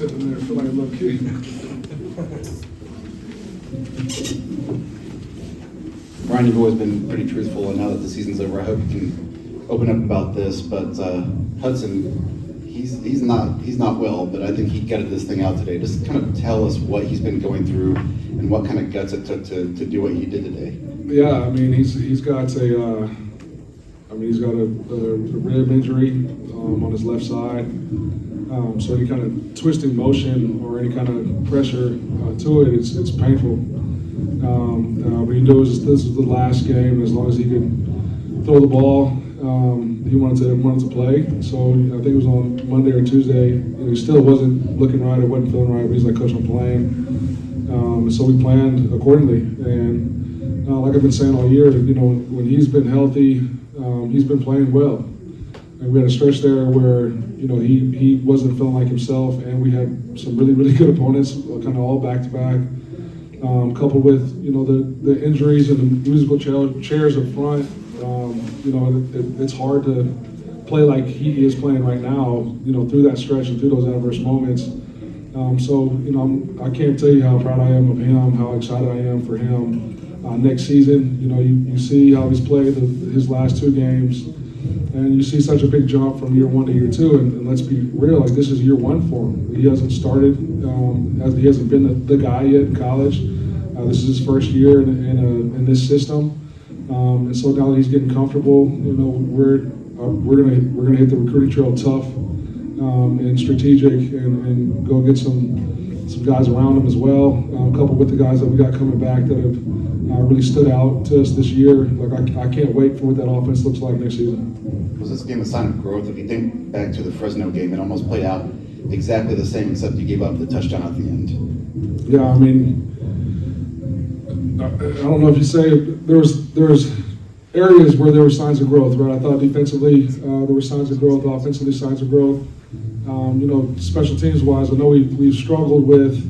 sitting there, feel like a little kid. Brian, you've always been pretty truthful, and now that the season's over, I hope you can open up about this. But Hudson, he's not well, but I think he gutted this thing out today. Just kind of tell us what he's been going through and what kind of guts it took to do what he did today. Yeah, I mean he's got a rib injury on his left side. So any kind of twisting motion or any kind of pressure to it, it's painful. What he knew is this was the last game. As long as he could throw the ball, he wanted to play. So I think it was on Monday or Tuesday. He still wasn't looking right or wasn't feeling right. But he's like, "Coach, I'm playing." So we planned accordingly. And like I've been saying all year, when he's been healthy, he's been playing well. And we had a stretch there where he wasn't feeling like himself, and we had some really, really good opponents, kind of all back to back. Coupled with the injuries and the musical chairs up front, it's hard to play like he is playing right now. Through that stretch and through those adverse moments. I can't tell you how proud I am of him, how excited I am for him next season. You see how he's played his last two games, and you see such a big jump from year one to year two. And let's be real, like this is year one for him. He hasn't started, as he hasn't been the guy yet in college. This is his first year in this system, and so now that he's getting comfortable, we're gonna hit the recruiting trail tough and strategic, and go get some guys around him as well. Coupled with the guys that we got coming back that have really stood out to us this year. Like I can't wait for what that offense looks like next season. Was this game a sign of growth? If you think back to the Fresno game, it almost played out exactly the same, except you gave up the touchdown at the end. Yeah, I mean, I don't know if you say it, there's areas where there were signs of growth, right? I thought defensively there were signs of growth, offensively signs of growth. Special teams wise, I know we've struggled with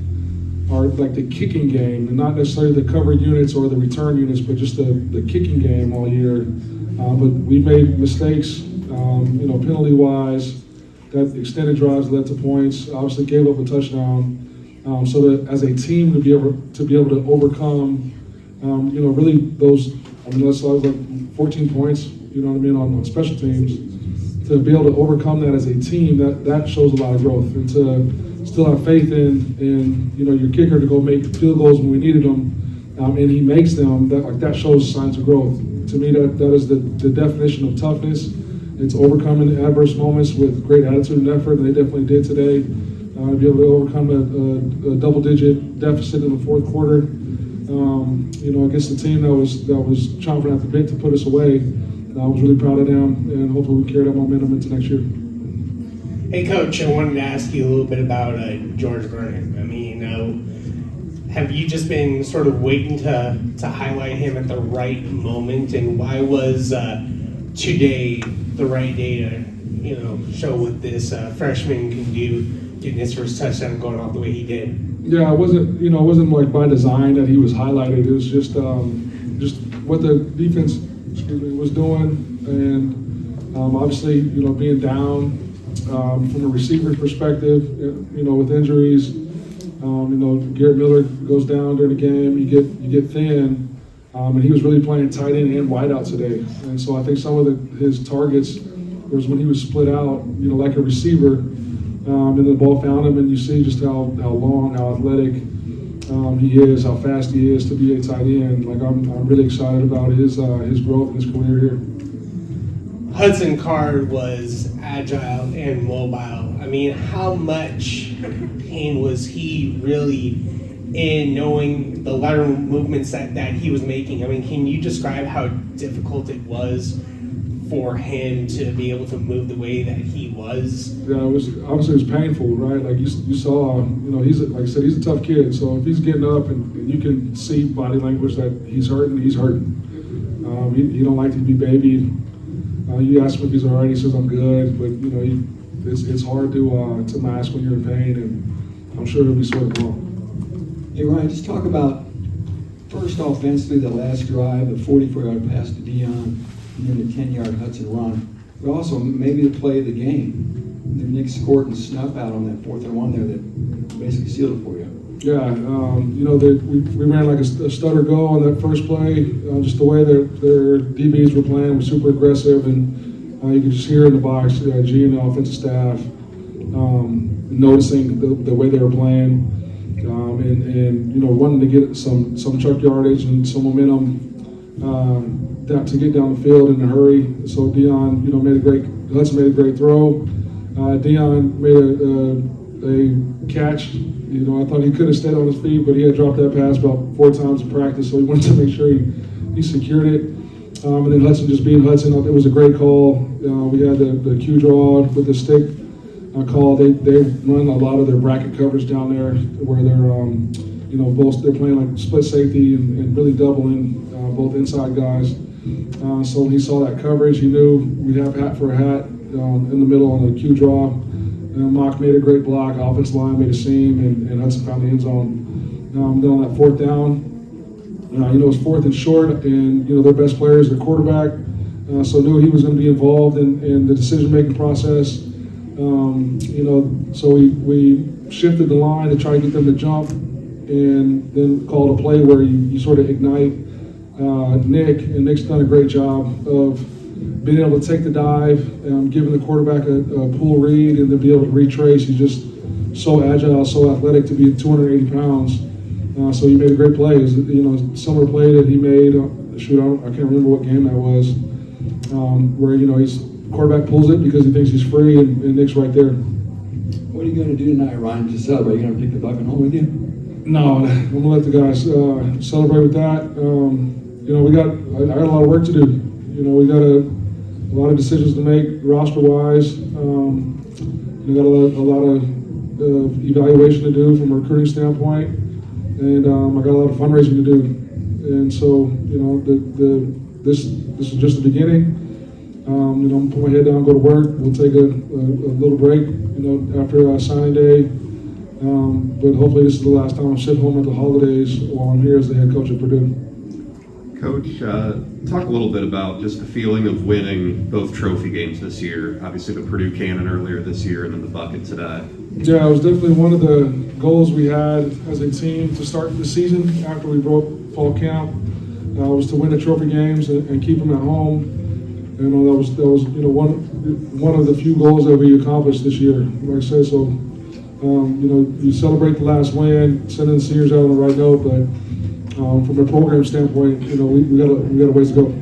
the kicking game, and not necessarily the cover units or the return units, but just the kicking game all year. But we made mistakes, penalty wise, that extended drives led to points. Obviously gave up a touchdown. So that as a team to be able to overcome, really those. Let's say like 14 points. On special teams. To be able to overcome that as a team, that shows a lot of growth, and to still have faith in your kicker to go make field goals when we needed them, and he makes them. That shows signs of growth. To me, that is the definition of toughness. It's overcoming adverse moments with great attitude and effort, and they definitely did today. To be able to overcome a double-digit deficit in the fourth quarter, against the team that was chomping at the bit to put us away. I was really proud of them, and hopefully we carry that momentum into next year. Hey, Coach, I wanted to ask you a little bit about George Vernon. Have you just been sort of waiting to highlight him at the right moment, and why was today the right day to show what this freshman can do, getting his first touchdown going off the way he did? Yeah, it wasn't like by design that he was highlighted. It was just what the defense was doing, and obviously being down from a receiver's perspective, with injuries. Garrett Miller goes down during the game. You get thin, and he was really playing tight end and wide out today. And so I think some of his targets was when he was split out, like a receiver, and the ball found him, and you see just how long, how athletic he is, how fast he is to be a tight end. I'm really excited about his growth and his career here. Hudson Card was agile and mobile. How much pain was he really in knowing the lateral movements that he was making? Can you describe how difficult it was for him to be able to move the way that he was? Yeah, it was painful, right? Like you saw, he's like I said, he's a tough kid. So if he's getting up and you can see body language that he's hurting. He don't like to be babied. You ask him if he's all right, he says I'm good, but it's hard to mask when you're in pain, and I'm sure he'll be sort of wrong. Hey Ryan, just talk about first offensively the last drive, the 44-yard pass to Dion, and then the 10-yard Hudson run, but also maybe the play of the game. Nick scored and snuff out on that 4th and 1 there that basically sealed it for you. Yeah, we ran like a stutter go on that first play. Just the way their DBs were playing was super aggressive, and you could just hear in the box, G and the offensive staff noticing the way they were playing, and wanting to get some chuck yardage and some momentum to get down the field in a hurry. So Hudson made a great throw. Dion made a catch. I thought he could have stayed on his feet, but he had dropped that pass about 4 times in practice, so he wanted to make sure he secured it. And then Hudson just being Hudson, it was a great call. We had the Q draw with the stick call. They run a lot of their bracket coverage down there where they're playing like split safety and really doubling both inside guys. So when he saw that coverage, he knew we'd have hat for a hat in the middle on the Q draw. Mock made a great block, offensive line made a seam, and Hudson found the end zone. Then on that 4th down, it was 4th and short, and their best player is their quarterback, so knew he was going to be involved in the decision-making process. So we shifted the line to try to get them to jump, and then called a play where you sort of ignite Nick, and Nick's done a great job of being able to take the dive, giving the quarterback a pull read, and then be able to retrace. He's just so agile, so athletic to be 280 pounds. So he made a great play. Similar play that he made. I can't remember what game that was, where he's quarterback pulls it because he thinks he's free, and Nick's right there. What are you going to do tonight, Ryan, to celebrate? Are you going to take the bucket home with you? No, I'm going to let the guys celebrate with that. I got a lot of work to do. We got a lot of decisions to make roster-wise. We got a lot of evaluation to do from a recruiting standpoint, and I got a lot of fundraising to do. And so, this is just the beginning. I'm gonna put my head down, go to work. We'll take a little break, after signing day. But hopefully, this is the last time I'm sitting home at the holidays while I'm here as the head coach at Purdue. Coach, talk a little bit about just the feeling of winning both trophy games this year. Obviously the Purdue Cannon earlier this year and then the bucket today. Yeah, it was definitely one of the goals we had as a team to start the season after we broke fall camp. Was to win the trophy games and keep them at home. And that was one of the few goals that we accomplished this year. Like I said, so you celebrate the last win, sending the seniors out on the right note, but from a program standpoint, we got a ways to go.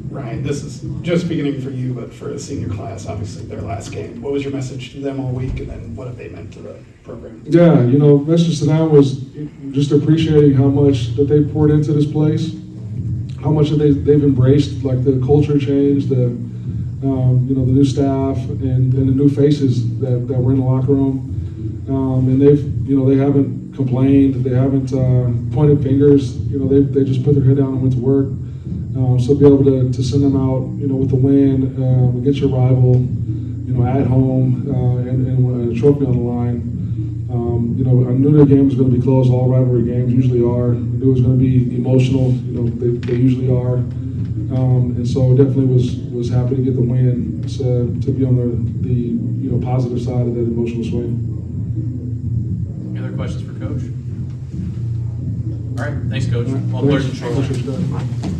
Ryan, this is just beginning for you, but for a senior class, obviously their last game. What was your message to them all week, and then what have they meant to the program? Yeah, message to them was just appreciating how much that they poured into this place, how much that they've embraced, like the culture change, the new staff and the new faces that were in the locker room, and they haven't complained, they haven't pointed fingers, they just put their head down and went to work. So be able to send them out, with the win against your rival, at home, and a trophy on the line. I knew the game was going to be close. All rivalry games usually are. I knew it was going to be emotional. They usually are. And so definitely was happy to get the win to be on the positive side of that emotional swing. Any other questions for Coach? All right, thanks, Coach. Well players in short line.